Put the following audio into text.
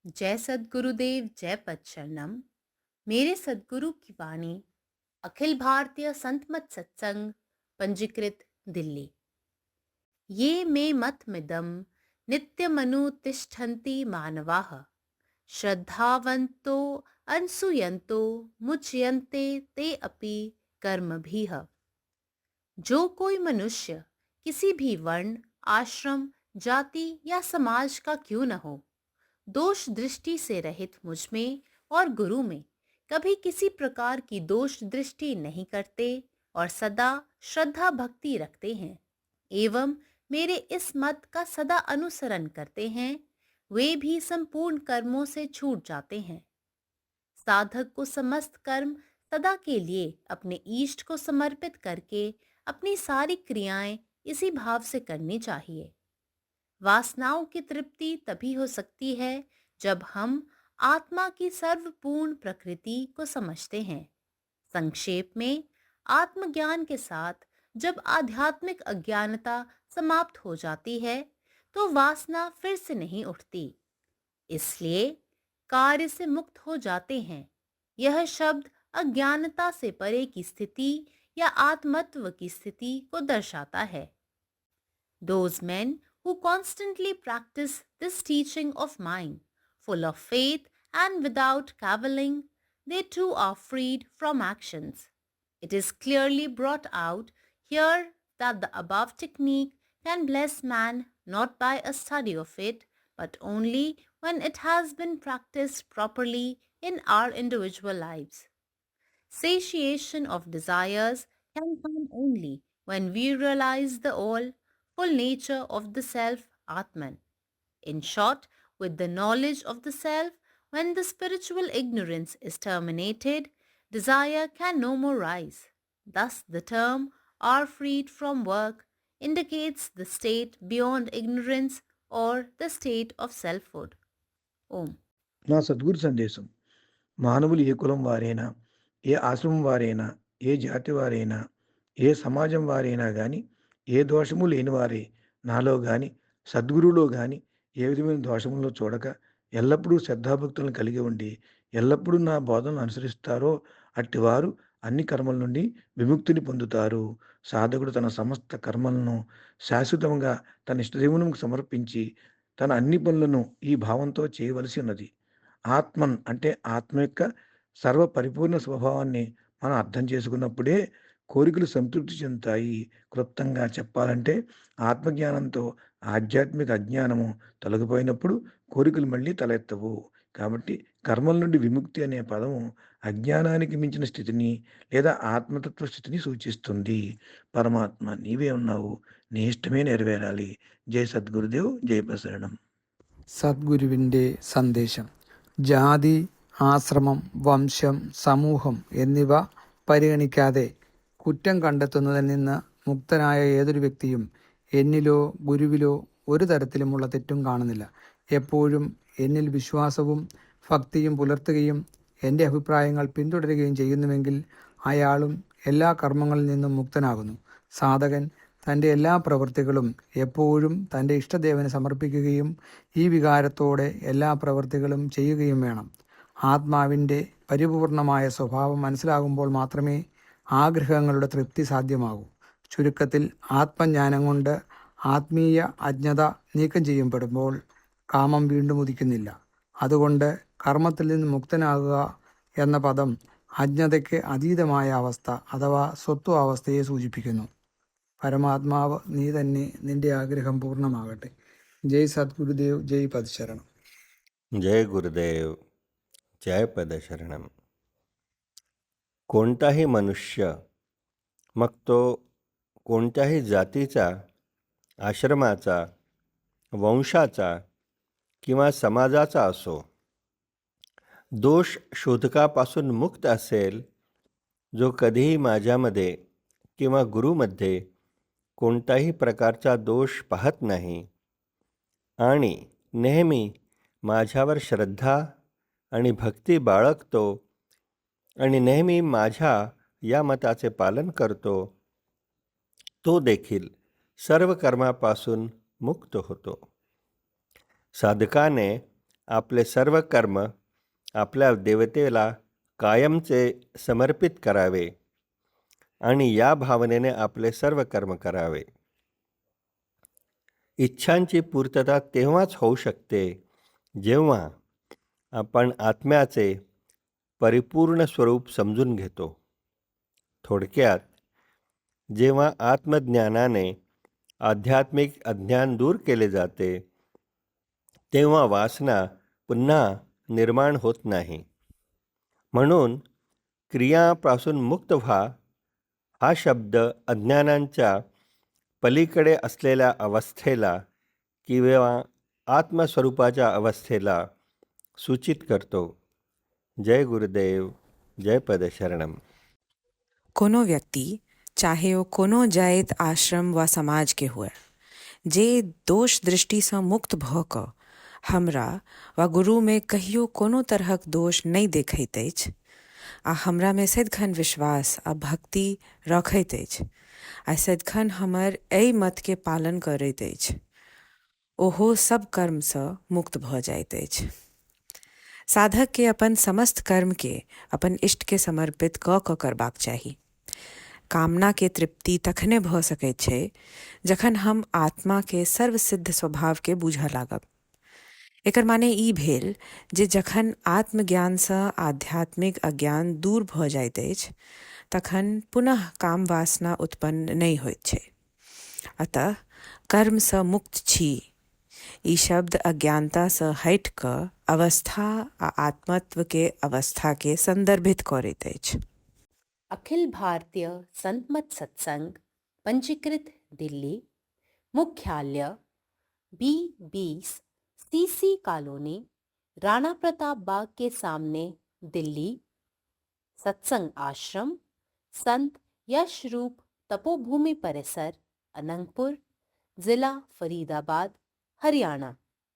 जय सद्गुरुदेव, जय पच्चरणम। मेरे सद्गुरु की वाणी अखिल भारतीय संत मत सत्संग, पंजीकृत दिल्ली। ये मे मत मिदम नित्यमनुतिष्ठन्ति मानवाः श्रद्धावन्तो अनसूयन्तो मुच्यन्ते ते अपि कर्मभिः। जो कोई मनुष्य किसी भी वर्ण, आश्रम, जाति या समाज का क्यों न हो, दोष दृष्टि से रहित मुझ में और गुरु में कभी किसी प्रकार की दोष दृष्टि नहीं करते और सदा श्रद्धा भक्ति रखते हैं एवं मेरे इस मत का सदा अनुसरण करते हैं, वे भी संपूर्ण कर्मों से छूट जाते हैं। साधक को समस्त कर्म सदा के लिए अपने ईष्ट को समर्पित करके अपनी सारी क्रियाएं इसी भाव से करनी चाहिए। वासनाओं की तृप्ति तभी हो सकती है जब हम आत्मा की सर्वपूर्ण प्रकृति को समझते हैं। संक्षेप में, आत्मज्ञान के साथ जब आध्यात्मिक अज्ञानता समाप्त हो जाती है तो वासना फिर से नहीं उठती, इसलिए कार्य से मुक्त हो जाते हैं। यह शब्द अज्ञानता से परे की स्थिति या आत्मत्व की स्थिति को दर्शाता है। Those men who constantly practice this teaching of mine, full of faith and without cavilling, they too are freed from actions. It is clearly brought out here that the above technique can bless man not by a study of it, but only when it has been practiced properly in our individual lives. Satiation of desires can come only when we realize the all full nature of the self Atman. In short, with the knowledge of the self, when the spiritual ignorance is terminated, desire can no more rise. Thus, the term are freed from work indicates the state beyond ignorance or the state of selfhood. Om. నా సద్గురు సందేశం. మానవులు ఏ కులం వారైనా, ఏ ఆశ్రమం వారైనా, ఏ జాతి వారైనా, ఏ సమాజం వారైనా గాని, ఏ దోషము లేనివారే నాలో గాని, సద్గురువులో గాని ఏ విధమైన దోషములను చూడక, ఎల్లప్పుడూ శ్రద్ధాభక్తులను కలిగి ఉండి, ఎల్లప్పుడూ నా బోధనలు అనుసరిస్తారో అట్టివారు అన్ని కర్మల నుండి విముక్తిని పొందుతారు. సాధకుడు తన సమస్త కర్మలను శాశ్వతంగా తన ఇష్టదేవునికి సమర్పించి, తన అన్ని పనులను ఈ భావంతో చేయవలసి ఉన్నది. ఆత్మన్ అంటే ఆత్మ యొక్క సర్వ పరిపూర్ణ స్వభావాన్ని మనం అర్థం చేసుకున్నప్పుడే కోరికలు సంతృప్తి చెందుతాయి. క్లుప్తంగా చెప్పాలంటే ఆత్మజ్ఞానంతో ఆధ్యాత్మిక అజ్ఞానము తొలగిపోయినప్పుడు కోరికలు మళ్ళీ తలెత్తవు. కాబట్టి కర్మల నుండి విముక్తి అనే పదము అజ్ఞానానికి మించిన స్థితిని లేదా ఆత్మతత్వ స్థితిని సూచిస్తుంది. పరమాత్మ నీవే ఉన్నావు, నీ ఇష్టమే నెరవేరాలి. జై సద్గురుదేవ్, జై ప్రసరణం. സദ്ഗുരുവിൻ്റെ സന്ദേശം. ജാതി, ആശ്രമം, വംശം, സമൂഹം എന്നിവ പരിഗണിക്കാതെ കുറ്റം കണ്ടെത്തുന്നതിൽ നിന്ന് മുക്തനായ ഏതൊരു വ്യക്തിയും എന്നിലോ ഗുരുവിലോ ഒരു തരത്തിലുമുള്ള തെറ്റും കാണുന്നില്ല. എപ്പോഴും എന്നിൽ വിശ്വാസവും ഭക്തിയും പുലർത്തുകയും എൻ്റെ അഭിപ്രായങ്ങൾ പിന്തുടരുകയും ചെയ്യുന്നുവെങ്കിൽ അയാളും എല്ലാ കർമ്മങ്ങളിൽ നിന്നും മുക്തനാകുന്നു. സാധകൻ തൻ്റെ എല്ലാ പ്രവൃത്തികളും എപ്പോഴും തൻ്റെ ഇഷ്ടദേവന് സമർപ്പിക്കുകയും ഈ വികാരത്തോടെ എല്ലാ പ്രവൃത്തികളും ചെയ്യുകയും വേണം. ആത്മാവിൻ്റെ പരിപൂർണമായ സ്വഭാവം മനസ്സിലാകുമ്പോൾ മാത്രമേ ആഗ്രഹങ്ങളുടെ തൃപ്തി സാധ്യമാകൂ. ചുരുക്കത്തിൽ, ആത്മജ്ഞാനം കൊണ്ട് ആത്മീയ അജ്ഞത നീക്കം ചെയ്യപ്പെടുമ്പോൾ കാമം വീണ്ടും ഉദിക്കുന്നില്ല. അതുകൊണ്ട് കർമ്മത്തിൽ നിന്ന് മുക്തനാകുക എന്ന പദം അജ്ഞതയ്ക്ക് അതീതമായ അവസ്ഥ അഥവാ സ്വത്വ അവസ്ഥയെ സൂചിപ്പിക്കുന്നു. പരമാത്മാവ് നീ തന്നെ, നിന്റെ ആഗ്രഹം പൂർണ്ണമാകട്ടെ. ജയ് സദ്ഗുരുദേവ്, ജയ് പദശരണം. जय गुरुदेव, जय पदशरणम. कोणताही मनुष्य, मग तो कोणत्याही जातीचा, आश्रमाचा, वंशाचा किंवा समाजाचा असो, दोष शोधकापासून मुक्त असेल, जो कधीही माझ्यामध्ये किंवा गुरुमध्ये कोणताही प्रकारचा दोष पाहत नाही आणि नेहमी माझ्यावर श्रद्धा आणि भक्ती बाळगतो आणि नेहमी माझ्या या मताचे पालन करतो, तो देखील सर्व कर्मापासून मुक्त होतो. साधकाने आपले सर्व कर्म आपल्या देवतेला कायमचे समर्पित करावे आणि या भावनेने आपले सर्व कर्म करावे. इच्छांची पूर्तता तेव्हाच होऊ शकते जेव्हा आपण आत्म्याचे परिपूर्ण स्वरूप समजून घेतो. थोडक्यात, जेव्हा आत्मज्ञानाने आध्यात्मिक अज्ञान दूर केले जाते तेव्हा वासना पुन्हा निर्माण होत नाही. म्हणून क्रियापासून मुक्त व्हा हा शब्द अज्ञानांच्या पलीकडे असलेल्या अवस्थेला किंवा आत्मस्वरूपाच्या अवस्थेला सूचित करतो. जय गुरुदेव, जय पदशरणम. कोनो व्यक्ति चाहे ओ कोनो जाइत आश्रम वा समाज के हुए, जे दोष दृष्टि से मुक्त भ क हमरा वा गुरु में कहियो कोनो तरहक दोष नहीं देखैत अछि आ हमरा में सदिखन विश्वास आ भक्ति रखैत अछि आ सदिखन हमर एहि मत के पालन करैत अछि, ओहो सब कर्म से मुक्त भ जाइत अछि. साधक के अपन समस्त कर्म के अपन इष्ट के समर्पित क करबाक चाही. कामना के तृप्ति तखने भ सकैत छै जखन हम आत्मा के सर्वसिद्ध स्वभाव के बूझऽ लागब. एकर माने ई भेल जे जखन आत्मज्ञान सँ आध्यात्मिक अज्ञान दूर भ जाइत अछि तखन पुनः काम वासना उत्पन्न नहीं होइत छै. अतः कर्म सँ मुक्त छी ई शब्द अज्ञानता सँ हटि क अवस्था आ आत्मत्व के अवस्था के संदर्भित करैत अछि. अखिल भारतीय संत मत सत्संग, पंजीकृत दिल्ली, मुख्यालय B20 CC colony, Rana Pratap Bagh के सामने, दिल्ली. सत्संग आश्रम संत यश रूप तपोभूमि परिसर, अनंगपुर, जिला फरीदाबाद, हरियाणा.